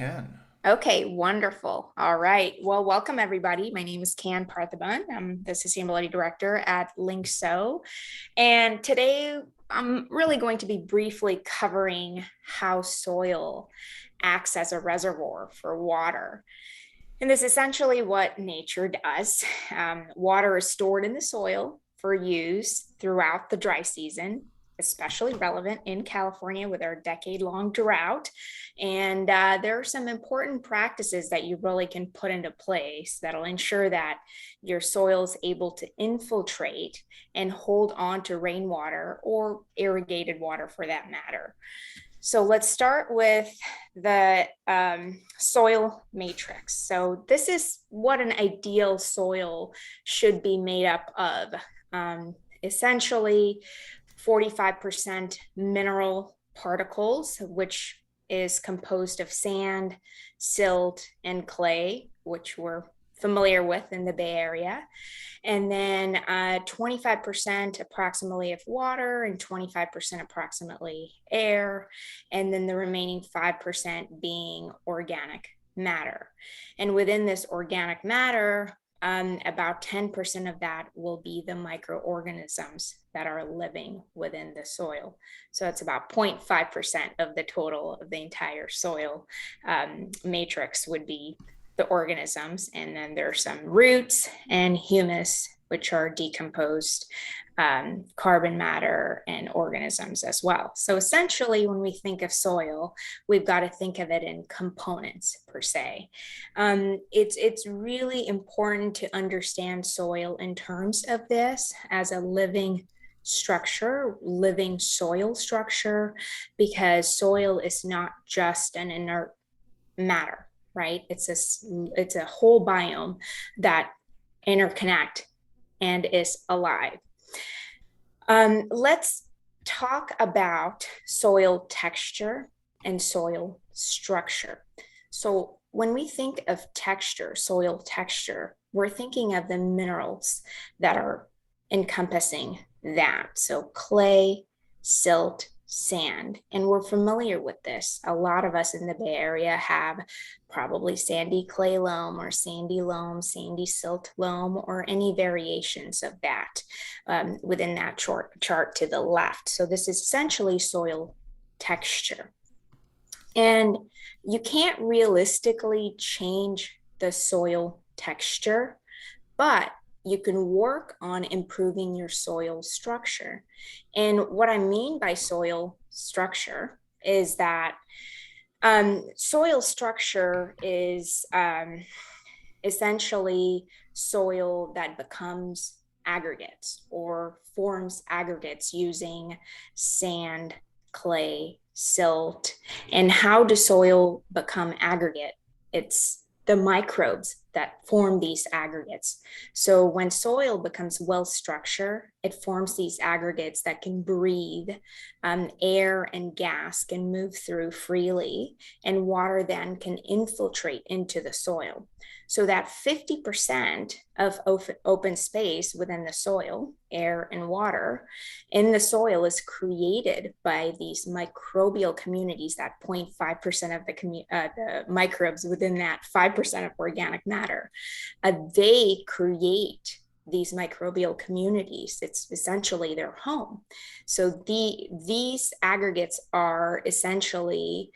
Can. Okay, wonderful. All right. Well, welcome everybody. My name is Parthiban. I'm the Sustainability Director at Lyngsø. And today I'm really going to be briefly covering how soil acts as a reservoir for water. And this is essentially what nature does. Water is stored in the soil for use throughout the dry season, especially relevant in California with our decade-long drought. And there are some important practices that you really can put into place that'll ensure that your soil is able to infiltrate and hold on to rainwater or irrigated water for that matter. So let's start with the soil matrix. So this is what an ideal soil should be made up of. Essentially 45% mineral particles, which is composed of sand, silt, and clay, which we're familiar with in the Bay Area. And then 25% approximately of water and 25% approximately air. And then the remaining 5% being organic matter. And within this organic matter, about 10% of that will be the microorganisms that are living within the soil. So that's about 0.5% of the total of the entire soil matrix would be the organisms. And then there's some roots and humus, which are decomposed carbon matter and organisms as well. So essentially, when we think of soil, we've got to think of it in components per se. It's really important to understand soil in terms of this as a living structure, living soil structure, because soil is not just an inert matter, right? It's a whole biome that interconnect and is alive. Let's talk about soil texture and soil structure. So when we think of texture, soil texture, we're thinking of the minerals that are encompassing that. So clay, silt, sand. And we're familiar with this. A lot of us in the Bay Area have probably sandy clay loam or sandy loam, sandy silt loam, or any variations of that within that chart to the left. So this is essentially soil texture. And you can't realistically change the soil texture, but you can work on improving your soil structure. And what I mean by soil structure is that soil structure is essentially soil that becomes aggregates or forms aggregates using sand, clay, silt. And how does soil become aggregate? It's the microbes that form these aggregates. So when soil becomes well structured, it forms these aggregates that can breathe. Air and gas can move through freely, and water then can infiltrate into the soil. So that 50% of open space within the soil, air and water, in the soil is created by these microbial communities, that 0.5% of the microbes within that 5% of organic matter. They create these microbial communities. It's essentially their home. So these aggregates are essentially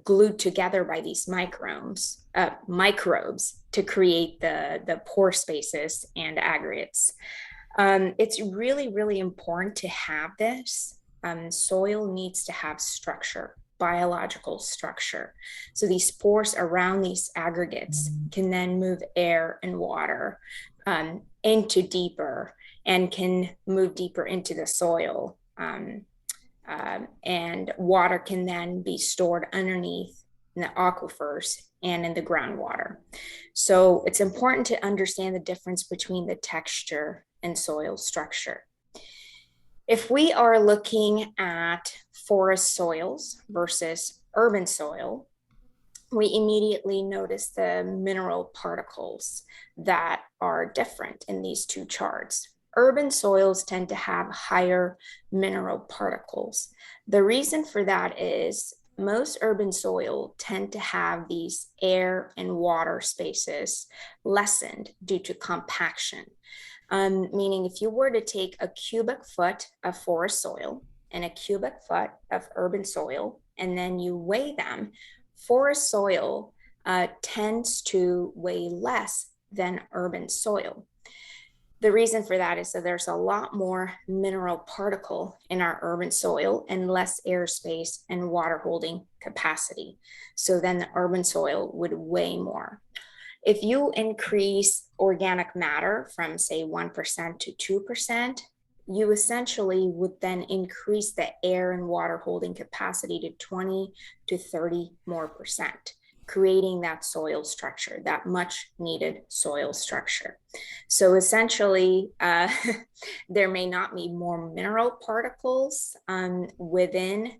glued together by these microbes to create the pore spaces and aggregates. It's really, really important to have this. Soil needs to have structure, biological structure. So these pores around these aggregates can then move air and water into deeper and can move deeper into the soil. And water can then be stored underneath in the aquifers and in the groundwater. So it's important to understand the difference between the texture and soil structure. If we are looking at forest soils versus urban soil, we immediately notice the mineral particles that are different in these two charts. Urban soils tend to have higher mineral particles. The reason for that is most urban soil tend to have these air and water spaces lessened due to compaction. Meaning if you were to take a cubic foot of forest soil and a cubic foot of urban soil, and then you weigh them, forest soil tends to weigh less than urban soil. The reason for that is that there's a lot more mineral particle in our urban soil and less airspace and water holding capacity. So then the urban soil would weigh more. If you increase organic matter from, say, 1% to 2%, you essentially would then increase the air and water holding capacity to 20 to 30 more percent, creating that soil structure, that much needed soil structure. So essentially, there may not be more mineral particles within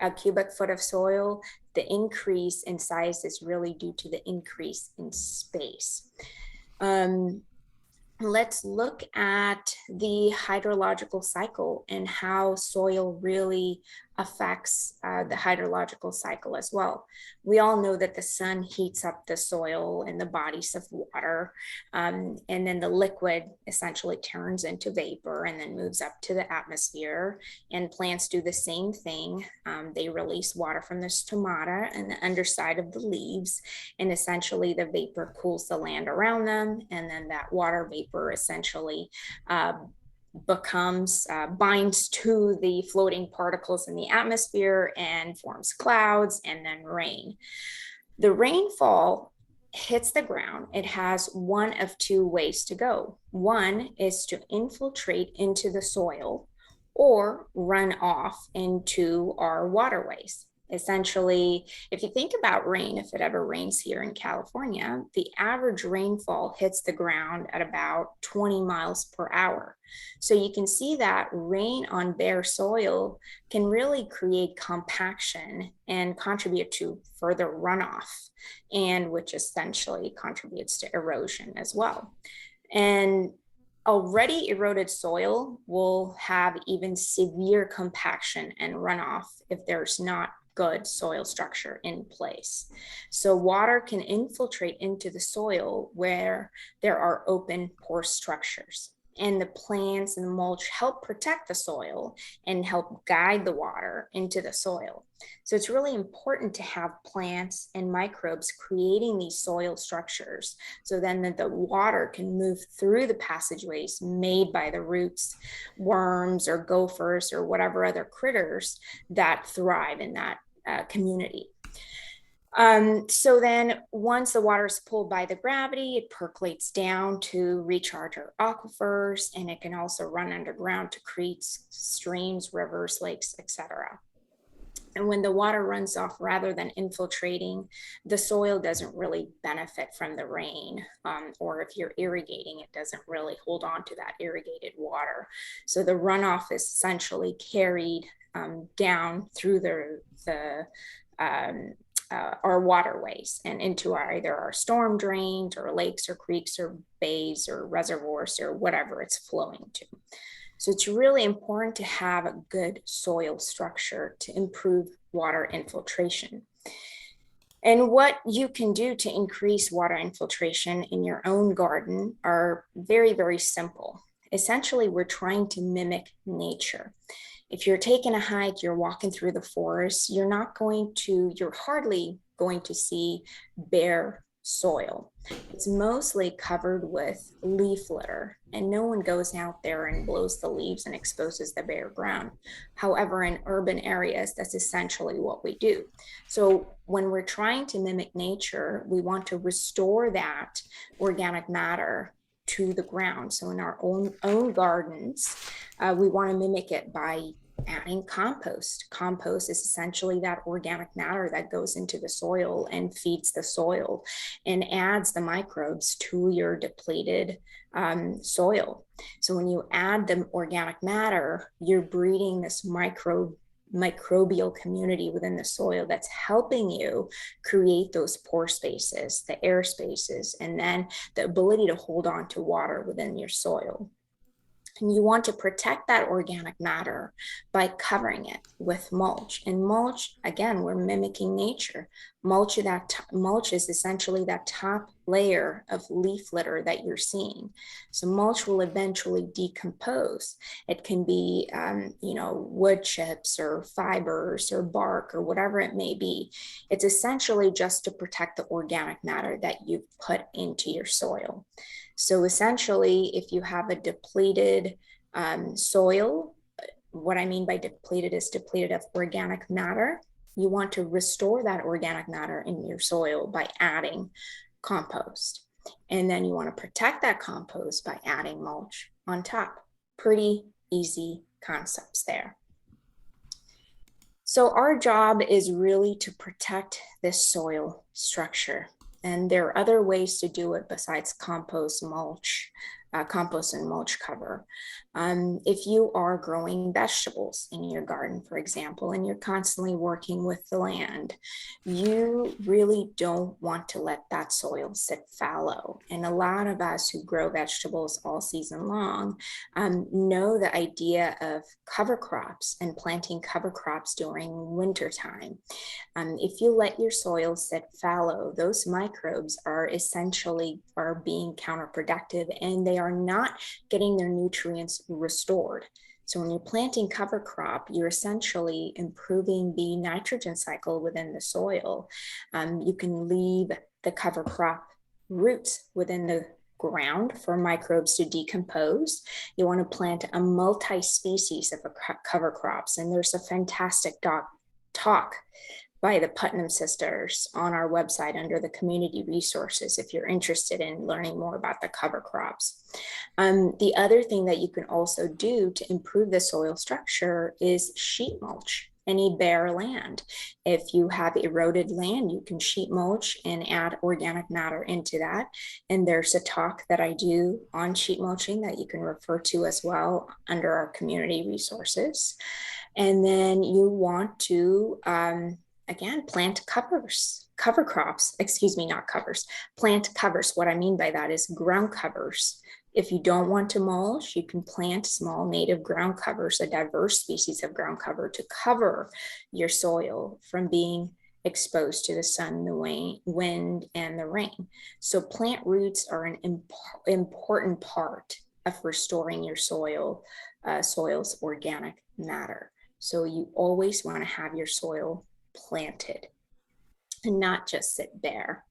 a cubic foot of soil. The increase in size is really due to the increase in space. Let's look at the hydrological cycle and how soil really affects the hydrological cycle as well. We all know that the sun heats up the soil and the bodies of water, and then the liquid essentially turns into vapor and then moves up to the atmosphere, and plants do the same thing. They release water from the stomata and the underside of the leaves, and essentially the vapor cools the land around them, and then that water vapor essentially binds to the floating particles in the atmosphere and forms clouds and then rain. The rainfall hits the ground. It has one of two ways to go. One is to infiltrate into the soil or run off into our waterways. Essentially, if you think about rain, if it ever rains here in California, the average rainfall hits the ground at about 20 miles per hour. So you can see that rain on bare soil can really create compaction and contribute to further runoff, and which essentially contributes to erosion as well. And already eroded soil will have even severe compaction and runoff if there's not good soil structure in place. So water can infiltrate into the soil where there are open pore structures, and the plants and the mulch help protect the soil and help guide the water into the soil. So it's really important to have plants and microbes creating these soil structures, so then that the water can move through the passageways made by the roots, worms or gophers or whatever other critters that thrive in that community. So then once the water is pulled by the gravity, it percolates down to recharge our aquifers, and it can also run underground to create streams, rivers, lakes, etc. And when the water runs off rather than infiltrating, the soil doesn't really benefit from the rain, or if you're irrigating, it doesn't really hold on to that irrigated water. So the runoff is essentially carried down through our waterways and into either our storm drains or lakes or creeks or bays or reservoirs or whatever it's flowing to. So it's really important to have a good soil structure to improve water infiltration. And what you can do to increase water infiltration in your own garden are very, very simple. Essentially, we're trying to mimic nature. If you're taking a hike, you're walking through the forest, you're hardly going to see bare soil. It's mostly covered with leaf litter, and no one goes out there and blows the leaves and exposes the bare ground. However, in urban areas, that's essentially what we do. So when we're trying to mimic nature, we want to restore that organic matter to the ground. So in our own gardens, we want to mimic it by adding compost. Compost is essentially that organic matter that goes into the soil and feeds the soil and adds the microbes to your depleted soil. So when you add the organic matter, you're breeding this microbial community within the soil that's helping you create those pore spaces, the air spaces, and then the ability to hold on to water within your soil. And you want to protect that organic matter by covering it with mulch. And mulch, again, we're mimicking nature. Mulch is essentially that top layer of leaf litter that you're seeing. So mulch will eventually decompose. It can be, wood chips or fibers or bark or whatever it may be. It's essentially just to protect the organic matter that you've put into your soil. So essentially, if you have a depleted soil, what I mean by depleted is depleted of organic matter. You want to restore that organic matter in your soil by adding compost. And then you want to protect that compost by adding mulch on top. Pretty easy concepts there. So our job is really to protect this soil structure. And there are other ways to do it besides compost and mulch cover. If you are growing vegetables in your garden, for example, and you're constantly working with the land, you really don't want to let that soil sit fallow. And a lot of us who grow vegetables all season long know the idea of cover crops and planting cover crops during winter time. If you let your soil sit fallow, those microbes are being counterproductive, and they are not getting their nutrients restored. So when you're planting cover crop, you're essentially improving the nitrogen cycle within the soil. You can leave the cover crop roots within the ground for microbes to decompose. You want to plant a multi-species of cover crops, and there's a fantastic talk by the Putnam sisters on our website under the community resources if you're interested in learning more about the cover crops. The other thing that you can also do to improve the soil structure is sheet mulch any bare land. If you have eroded land, you can sheet mulch and add organic matter into that. And there's a talk that I do on sheet mulching that you can refer to as well under our community resources. And then you want to, again, plant cover crops, plant covers. What I mean by that is ground covers. If you don't want to mulch, you can plant small native ground covers, a diverse species of ground cover to cover your soil from being exposed to the sun, the wind, and the rain. So plant roots are an important part of restoring your soil's organic matter. So you always want to have your soil planted and not just sit bare.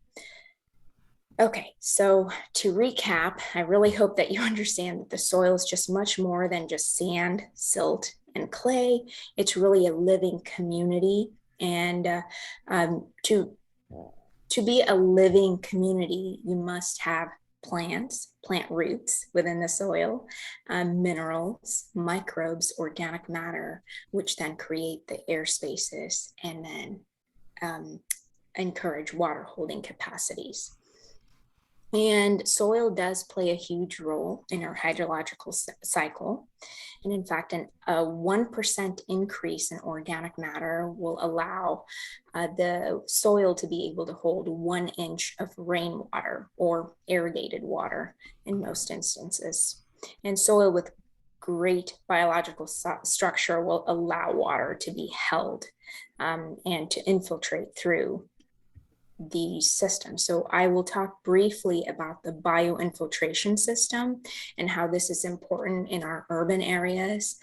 Okay, so to recap, I really hope that you understand that the soil is just much more than just sand, silt, and clay. It's really a living community. And to be a living community, you must have plant roots within the soil, minerals, microbes, organic matter, which then create the air spaces and then encourage water holding capacities. And soil does play a huge role in our hydrological cycle. And in fact, a 1% increase in organic matter will allow the soil to be able to hold 1 inch of rainwater or irrigated water in most instances. And soil with great biological structure will allow water to be held and to infiltrate through the system. So I will talk briefly about the bioinfiltration system and how this is important in our urban areas.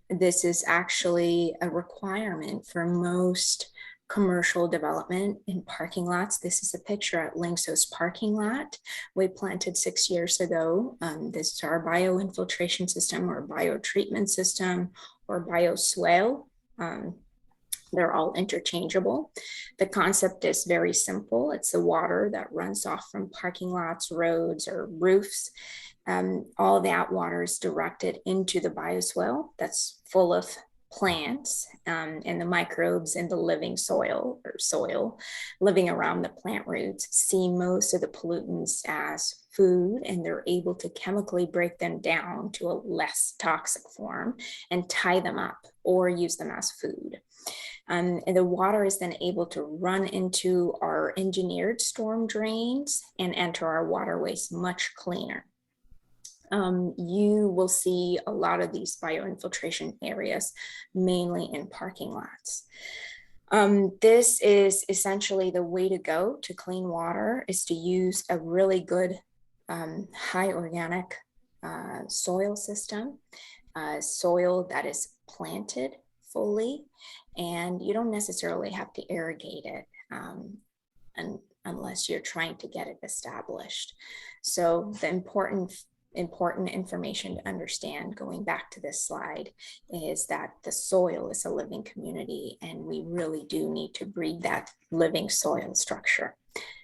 This is actually a requirement for most commercial development in parking lots. This is a picture at Lyngsø's parking lot we planted 6 years ago. This is our bioinfiltration system or biotreatment system or bioswale. They're all interchangeable. The concept is very simple. It's the water that runs off from parking lots, roads, or roofs. All that water is directed into the bioswale that's full of plants and the microbes in the living soil living around the plant roots see most of the pollutants as food, and they're able to chemically break them down to a less toxic form and tie them up or use them as food. And the water is then able to run into our engineered storm drains and enter our waterways much cleaner. you will see a lot of these bioinfiltration areas, mainly in parking lots. This is essentially the way to go to clean water, is to use a really good high organic soil system, soil that is planted fully, and you don't necessarily have to irrigate it unless you're trying to get it established. So the important information to understand, going back to this slide, is that the soil is a living community, and we really do need to breed that living soil structure.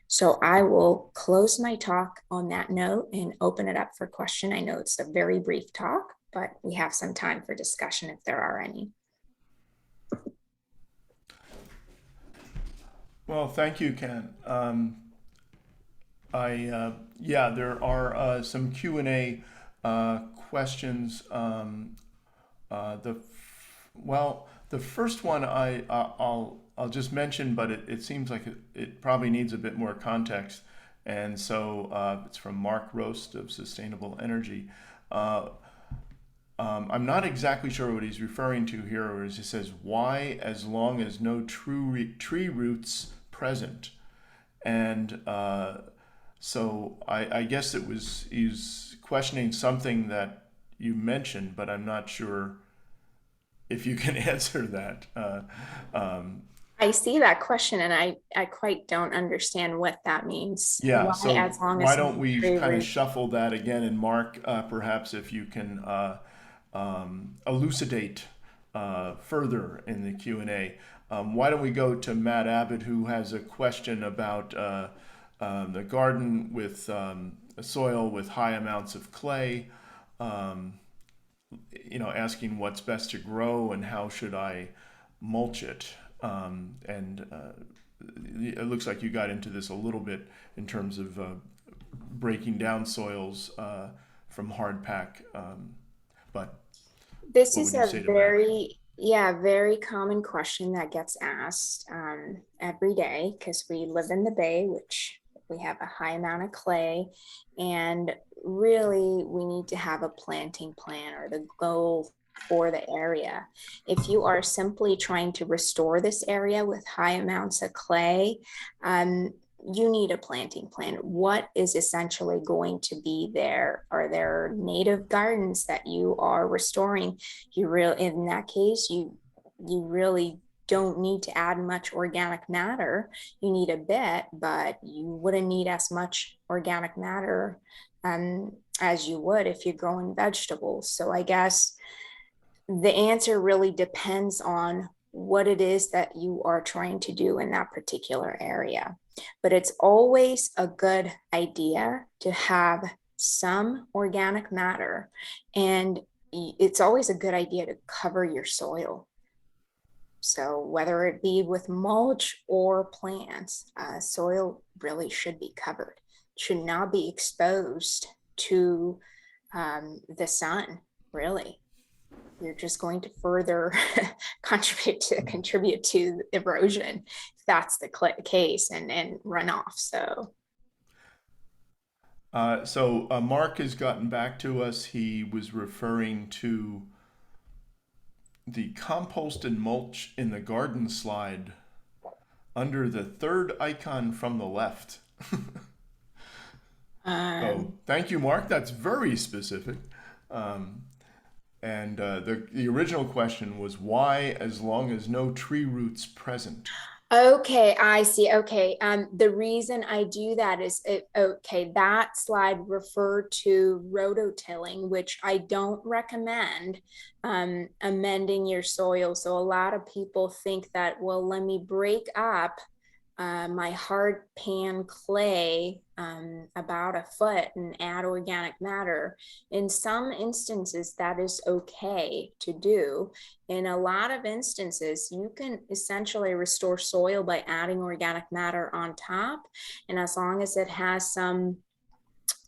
So I will close my talk on that note and open it up for question. I know it's a very brief talk, but we have some time for discussion if there are any. Well, thank you, Ken. Yeah, there are some Q&A questions. The first one I'll just mention, but it seems like it probably needs a bit more context, and so it's from Mark Roast of Sustainable Energy. I'm not exactly sure what he's referring to here, or he says, why as long as no tree roots present? And so I guess he's questioning something that you mentioned, but I'm not sure if you can answer that. I see that question, and I quite don't understand what that means. Yeah, Why, so as long why as don't we tree kind of root? shuffle that again, and Mark, perhaps if you can elucidate further in the Q&A. Why don't we go to Matt Abbott, who has a question about the garden with soil with high amounts of clay, asking what's best to grow and how should I mulch it. It looks like you got into this a little bit in terms of breaking down soils from hard pack. But This what is would you a say to Matt? very common question that gets asked every day, because we live in the Bay, which we have a high amount of clay, and really we need to have a planting plan or the goal for the area. If you are simply trying to restore this area with high amounts of clay, you need a planting plan. What is essentially going to be there? Are there native gardens that you are restoring? In that case, you really don't need to add much organic matter. You need a bit, but you wouldn't need as much organic matter as you would if you're growing vegetables. So I guess the answer really depends on what it is that you are trying to do in that particular area. But it's always a good idea to have some organic matter, and it's always a good idea to cover your soil. So whether it be with mulch or plants, soil really should be covered, should not be exposed to the sun, really. You're just going to further contribute to erosion if that's the case, and runoff. So Mark has gotten back to us. He was referring to the compost and mulch in the garden slide under the third icon from the left. So thank you, Mark. That's very specific. And the original question was why, as long as no tree roots present? Okay, I see. Okay. The reason I do that is okay, that slide referred to rototilling, which I don't recommend amending your soil. So a lot of people think that, well, let me break up my hard pan clay about a foot and add organic matter. In some instances, that is okay to do. In a lot of instances, you can essentially restore soil by adding organic matter on top. And as long as it has some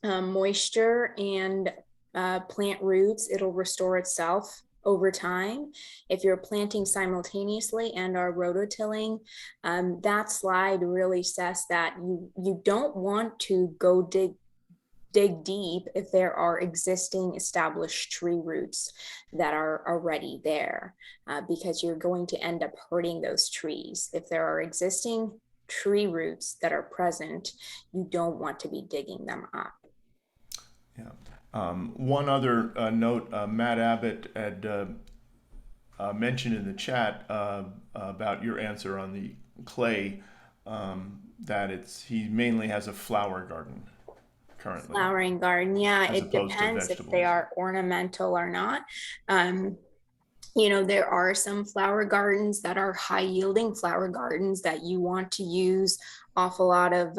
moisture and plant roots, it'll restore itself over time. If you're planting simultaneously and are rototilling, that slide really says that you don't want to go dig dig deep if there are existing established tree roots that are already there, because you're going to end up hurting those trees. If there are existing tree roots that are present, you don't want to be digging them up. Yeah. One other note, Matt Abbott had mentioned in the chat about your answer on the clay, that he mainly has a flower garden currently, Flowering garden, yeah, as it opposed to depends if they vegetables. are ornamental or not. Um, there are some flower gardens that are high yielding flower gardens that you want to use awful lot of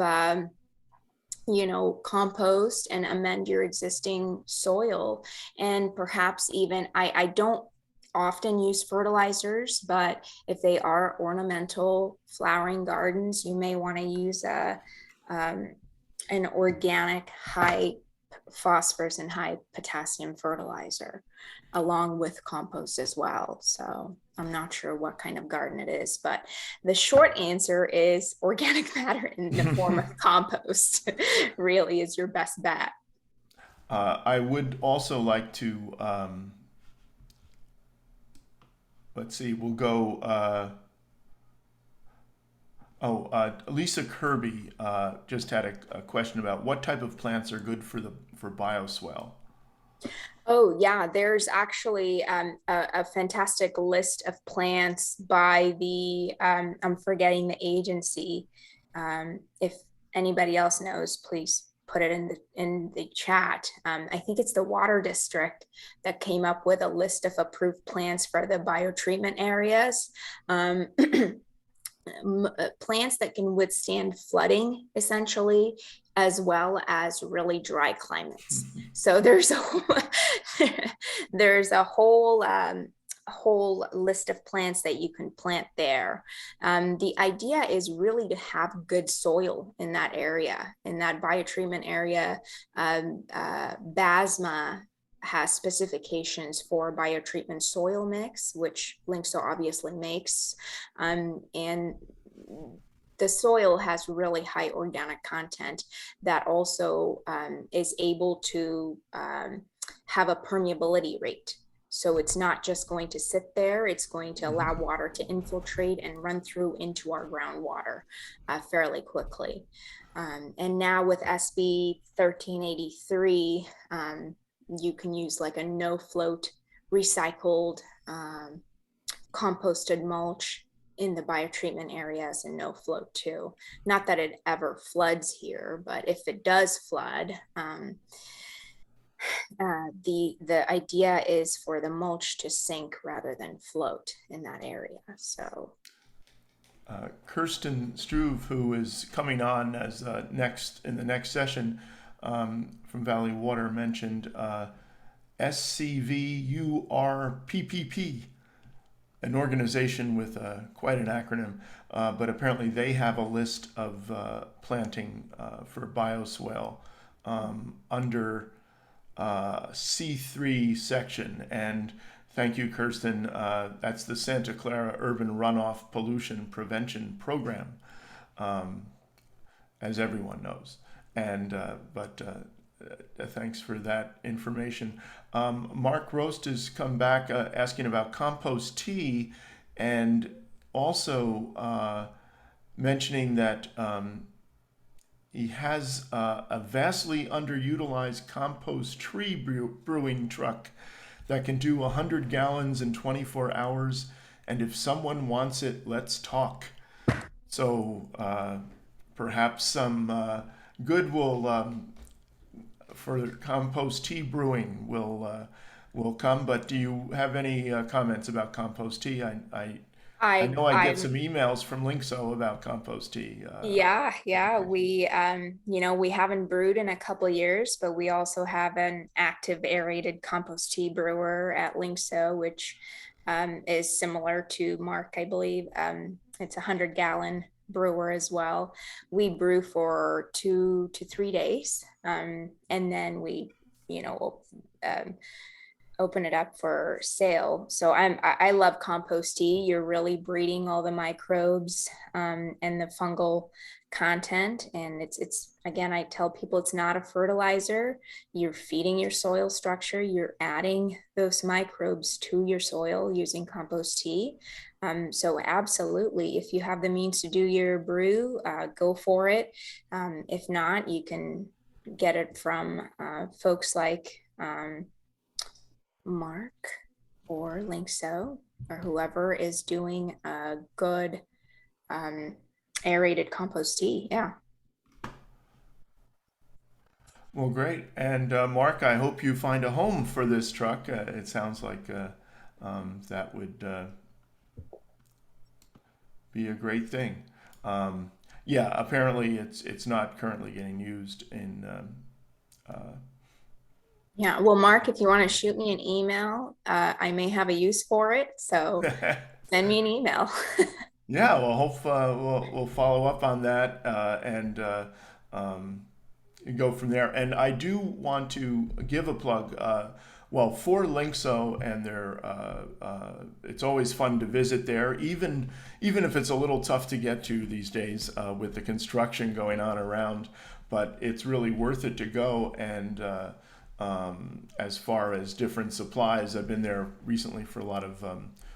compost and amend your existing soil. And perhaps even, I don't often use fertilizers, but if they are ornamental flowering gardens, you may want to use um, an organic high phosphorus and high potassium fertilizer along with compost as well. So I'm not sure what kind of garden it is, but the short answer is organic matter in the form of compost really is your best bet. I would also like to, let's see, we'll go. Lisa Kirby just had a question about what type of plants are good for bioswale. Oh, yeah, there's actually a fantastic list of plants by I'm forgetting the agency. If anybody else knows, please put it in the chat. I think it's the Water District that came up with a list of approved plants for the biotreatment areas. Plants that can withstand flooding essentially, as well as really dry climates. So there's a whole list of plants that you can plant there. The idea is really to have good soil in that area, in that biotreatment area. BASMA has specifications for biotreatment soil mix, which Lyngsø obviously makes. And the soil has really high organic content that also is able to have a permeability rate. So it's not just going to sit there, it's going to allow water to infiltrate and run through into our groundwater fairly quickly. And now with SB 1383, you can use like a no float recycled composted mulch in the biotreatment areas and no float too. Not that it ever floods here, but if it does flood, the idea is for the mulch to sink rather than float in that area. So Kirsten Struve, who is coming on as next in the next session from Valley Water, mentioned SCVURPPP, an organization with quite an acronym, but apparently they have a list of planting for bioswale under C3 section. And thank you, Kirsten. That's the Santa Clara Urban Runoff Pollution Prevention Program, as everyone knows. And thanks for that information. Mark Roast has come back asking about compost tea, and also mentioning that he has a vastly underutilized compost tree brewing truck that can do 100 gallons in 24 hours. And if someone wants it, let's talk. So perhaps some goodwill for compost tea brewing will come. But do you have any comments about compost tea? I know I get some emails from Lyngsø about compost tea. Yeah. We haven't brewed in a couple of years, but we also have an active aerated compost tea brewer at Lyngsø, which is similar to Mark, I believe. It's 100-gallon brewer as well. We brew for 2 to 3 days, and then we, open it up for sale. So I love compost tea. You're really breeding all the microbes and the fungal content. And it's again, I tell people it's not a fertilizer. You're feeding your soil structure. You're adding those microbes to your soil using compost tea. So absolutely, if you have the means to do your brew, go for it. If not, you can get it from folks like Mark or Lyngsø or whoever is doing a good aerated compost tea. Yeah. Well, great. And Mark, I hope you find a home for this truck. It sounds like that would be a great thing. Yeah, apparently it's not currently getting used in. Yeah. Well, Mark, if you want to shoot me an email, I may have a use for it. So send me an email. Yeah, well, hope we'll follow up on that and um, go from there. And I do want to give a plug. Well, for Lyngsø and their, it's always fun to visit there, even if it's a little tough to get to these days with the construction going on around. But it's really worth it to go. And as far as different supplies, I've been there recently for a lot of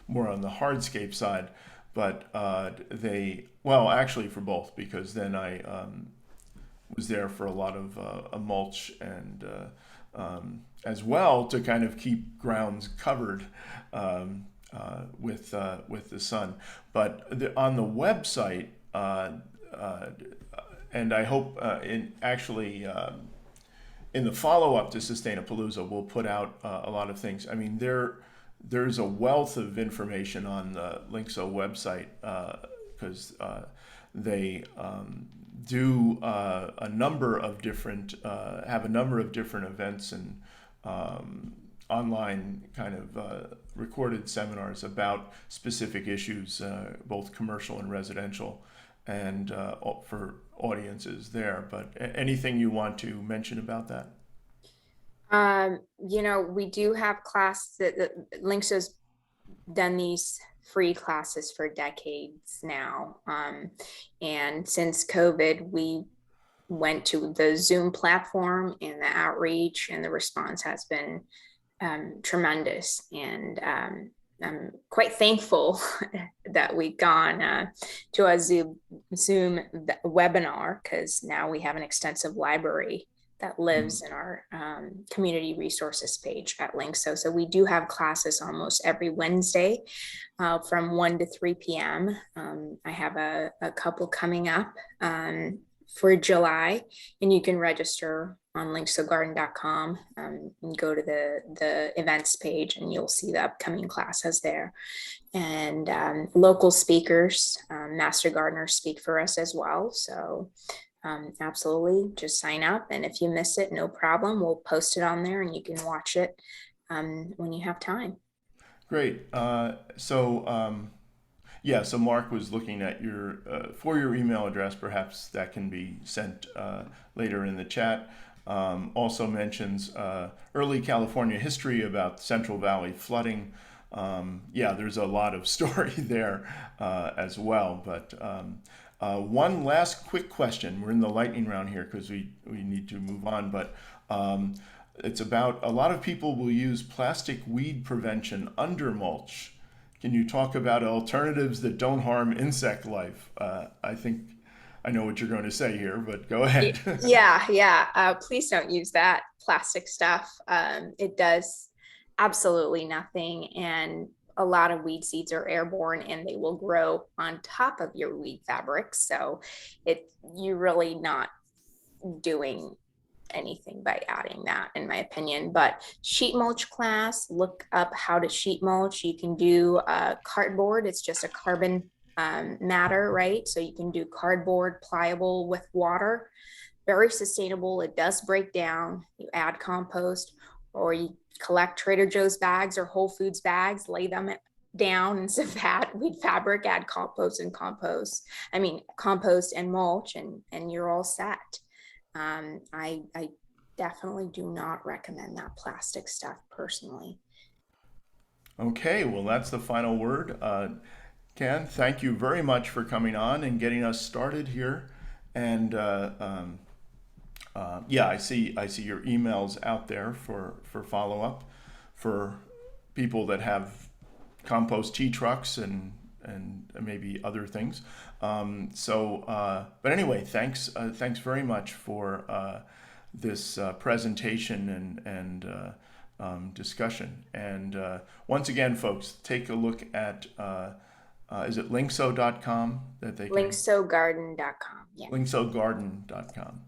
more on the hardscape side. But well, actually for both, because then I was there for a lot of a mulch and as well to kind of keep grounds covered with the sun. But on the website, and I hope in actually in the follow up to Sustainapalooza, we'll put out a lot of things. I mean, there's a wealth of information on the Lyngsø website because they do a number of different have a number of different events and online kind of recorded seminars about specific issues, both commercial and residential, and for audiences there. But anything you want to mention about that? We do have class that Lyngsø's done these free classes for decades now. And since COVID, we went to the Zoom platform, and the outreach and the response has been tremendous. And I'm quite thankful that we've gone to a Zoom webinar, because now we have an extensive library that lives in our community resources page at Lyngsø. So we do have classes almost every Wednesday from 1 to 3 p.m. I have a couple coming up for July, and you can register on lyngsøgarden.com and go to the events page, and you'll see the upcoming classes there. And local speakers, master gardeners speak for us as well. So absolutely, just sign up. And if you miss it, no problem. We'll post it on there and you can watch it when you have time. Great. Yeah, so Mark was looking at for your email address. Perhaps that can be sent later in the chat. Also mentions early California history about Central Valley flooding. Yeah, there's a lot of story there as well. But one last quick question. We're in the lightning round here because we need to move on. But it's about a lot of people will use plastic weed prevention under mulch. Can you talk about alternatives that don't harm insect life? I think I know what you're going to say here, but go ahead. Yeah. Please don't use that plastic stuff. It does absolutely nothing. And a lot of weed seeds are airborne, and they will grow on top of your weed fabric. So you're really not doing anything by adding that, in my opinion. But sheet mulch class, look up how to sheet mulch. You can do cardboard. It's just a carbon matter, right? So you can do cardboard, pliable with water, very sustainable. It does break down. You add compost, or you collect Trader Joe's bags or Whole Foods bags, lay them down in some weed fabric, add compost and mulch, and you're all set. I definitely do not recommend that plastic stuff personally. Okay, well, that's the final word. Ken, thank you very much for coming on and getting us started here. And yeah, I see your emails out there for follow up for people that have compost tea trucks and maybe other things. But anyway, thanks very much for this presentation and discussion. And once again, folks, take a look at is it lyngsø.com that they can Lyngsøgarden.com. Yeah. lyngsøgarden.com.